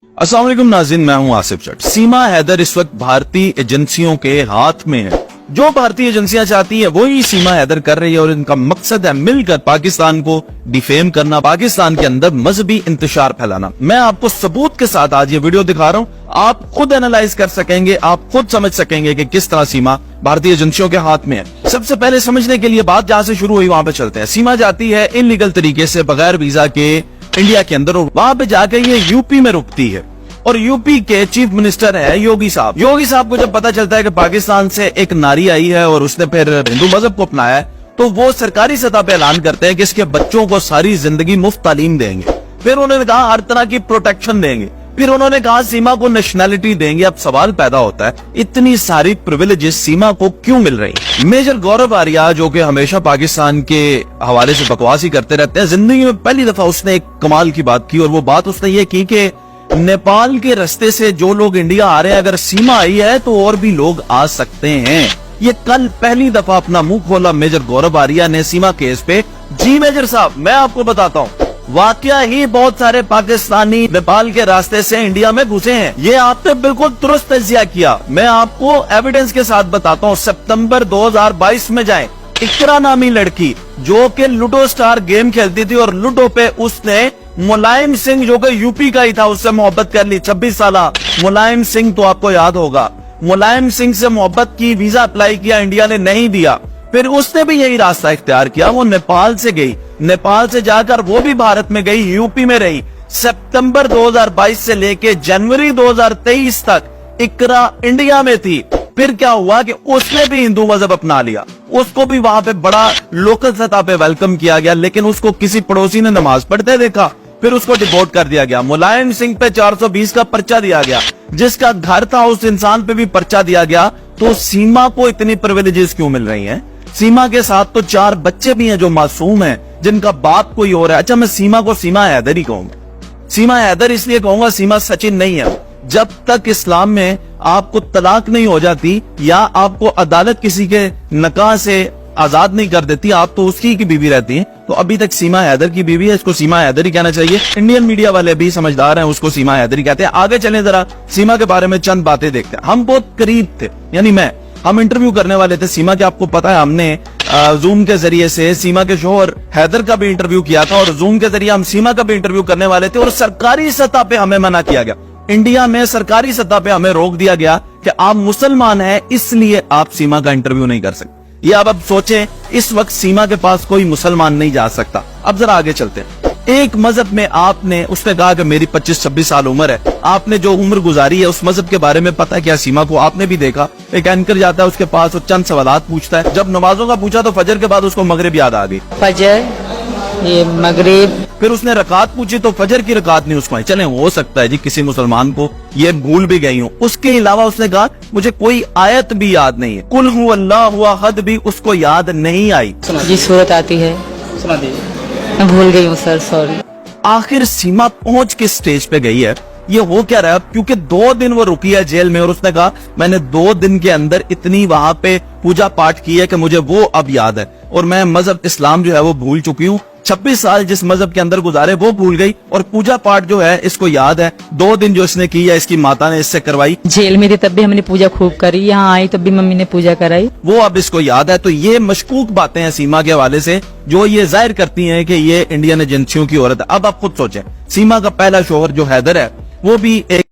अस्सलाम वालेकुम नाज़रीन, मैं हूं आसिफ जट। सीमा हैदर इस वक्त भारतीय एजेंसियों के हाथ में है। जो भारतीय एजेंसियां चाहती है वही सीमा हैदर कर रही है और इनका मकसद है मिलकर पाकिस्तान को डिफेम करना, पाकिस्तान के अंदर मजहबी इंतशार फैलाना। मैं आपको सबूत के साथ आज ये वीडियो दिखा रहा हूँ, आप खुद एनालाइज कर सकेंगे, आप खुद समझ सकेंगे कि किस तरह सीमा भारतीय एजेंसियों के हाथ में है। सबसे पहले समझने के लिए बात जहाँ से शुरू हुई वहां पे चलते हैं। सीमा जाती है इलीगल तरीके से बगैर वीजा के इंडिया के अंदर और वहां पे जाकर ये यूपी में रुकती है और यूपी के चीफ मिनिस्टर है योगी साहब। योगी साहब को जब पता चलता है कि पाकिस्तान से एक नारी आई है और उसने फिर हिंदू मजहब को अपनाया है, तो वो सरकारी सतह पे ऐलान करते हैं कि इसके बच्चों को सारी जिंदगी मुफ्त तालीम देंगे। फिर उन्होंने कहा हर तरह की प्रोटेक्शन देंगे। फिर उन्होंने कहा सीमा को नेशनैलिटी देंगे। अब सवाल पैदा होता है इतनी सारी प्रिविलेजेस सीमा को क्यों मिल रही? मेजर गौरव आर्या जो कि हमेशा पाकिस्तान के हवाले से बकवास ही करते रहते हैं, जिंदगी में पहली दफा उसने एक कमाल की बात की और वो बात उसने ये की कि नेपाल के रास्ते से जो लोग इंडिया आ रहे हैं, अगर सीमा आई है तो और भी लोग आ सकते हैं। ये कल पहली दफा अपना मुंह खोला मेजर गौरव आर्या ने सीमा केस पे। जी मेजर साहब, मैं आपको बताता हूँ, वाकया ही बहुत सारे पाकिस्तानी नेपाल के रास्ते से इंडिया में घुसे हैं। ये आपने बिल्कुल दुरुस्त तजिया किया। मैं आपको एविडेंस के साथ बताता हूँ। सितंबर 2022 में जाएं, इकरा नामी लड़की जो कि लूडो स्टार गेम खेलती थी और लूडो पे उसने मुलायम सिंह जो कि यूपी का ही था उससे मोहब्बत कर ली। 26 साल मुलायम सिंह, तो आपको याद होगा, मुलायम सिंह से मोहब्बत की, वीजा अप्लाई किया, इंडिया ने नहीं दिया। फिर उसने भी यही रास्ता इख्तियार किया, वो नेपाल से गई, नेपाल से जाकर वो भी भारत में गई, यूपी में रही। सितंबर 2022 से लेके जनवरी 2023 तक इकरा इंडिया में थी। फिर क्या हुआ कि उसने भी हिंदू मजहब अपना लिया, उसको भी वहां पे बड़ा लोकल सतह पे वेलकम किया गया, लेकिन उसको किसी पड़ोसी ने नमाज पढ़ते देखा, फिर उसको डिपोर्ट कर दिया गया। मुलायम सिंह पे 420 का पर्चा दिया गया, जिसका घर था उस इंसान पे भी पर्चा दिया गया। तो सीमा को इतनी प्रिविलेजेस क्यों मिल रही हैं? सीमा के साथ तो 4 बच्चे भी हैं जो मासूम हैं, जिनका बाप कोई और है। अच्छा, मैं सीमा को सीमा हैदर ही कहूंगा। सीमा हैदर इसलिए कहूंगा, सीमा सचिन नहीं है। जब तक इस्लाम में आपको तलाक नहीं हो जाती या आपको अदालत किसी के निकाह से आजाद नहीं कर देती, आप तो उसकी की बीवी रहती हैं। तो अभी तक सीमा हैदर की बीवी है, इसको सीमा हैदर ही कहना चाहिए। इंडियन मीडिया वाले भी समझदार हैं, उसको सीमा हैदर ही कहते हैं। आगे चलें, जरा सीमा के बारे में चंद बातें देखते हैं। हम बहुत करीब थे, यानी हम इंटरव्यू करने वाले थे सीमा के। आपको पता है हमने जूम के जरिए से सीमा के शोहर हैदर का भी इंटरव्यू किया था और जूम के जरिए हम सीमा का भी इंटरव्यू करने वाले थे और सरकारी सतह पे हमें मना किया गया। इंडिया में सरकारी सतह पे हमें रोक दिया गया कि आप मुसलमान हैं, इसलिए आप सीमा का इंटरव्यू नहीं कर सकते। ये अब सोचें, इस वक्त सीमा के पास कोई मुसलमान नहीं जा सकता। अब जरा आगे चलते हैं। एक मजहब में आपने, उसने कहा कि मेरी 25-26 साल उम्र है, आपने जो उम्र गुजारी है उस मजहब के बारे में पता है क्या? सीमा को आपने भी देखा, एक एंकर जाता है उसके पास, वो चंद सवालात पूछता है। जब नमाजों का पूछा तो फजर के बाद उसको मगरिब याद आ गई। फजर, ये मगरिब। फिर उसने रकात पूछी तो फजर की रकात नहीं उसको आई। चले, हो सकता है जी किसी मुसलमान को ये भूल भी गई हूँ। उसके अलावा उसने कहा मुझे कोई आयत भी याद नहीं है, कुल हु अल्लाहु अहद भी उसको याद नहीं आई। जी सूरत आती है, सुना दीजिए। मैं भूल गई हूँ सर, सॉरी। आखिर सीमा पहुंच किस स्टेज पे गई है? ये हो क्या रहा है? क्योंकि 2 दिन वो रुकी है जेल में और उसने कहा मैंने 2 दिन के अंदर इतनी वहां पे पूजा पाठ की है कि मुझे वो अब याद है और मैं मजहब इस्लाम जो है वो भूल चुकी हूँ। 26 साल जिस मजहब के अंदर गुजारे वो भूल गई और पूजा पाठ जो है इसको याद है। 2 दिन जो इसने की है इसकी माता ने इससे करवाई। जेल में थी तब भी हमने पूजा खूब करी, यहाँ आई तब भी मम्मी ने पूजा कराई, वो अब इसको याद है। तो ये मशकूक बातें हैं सीमा के हवाले से जो ये जाहिर करती हैं कि ये इंडियन एजेंसियों की औरत है। अब आप खुद सोचें, सीमा का पहला शोहर जो हैदर है वो भी एक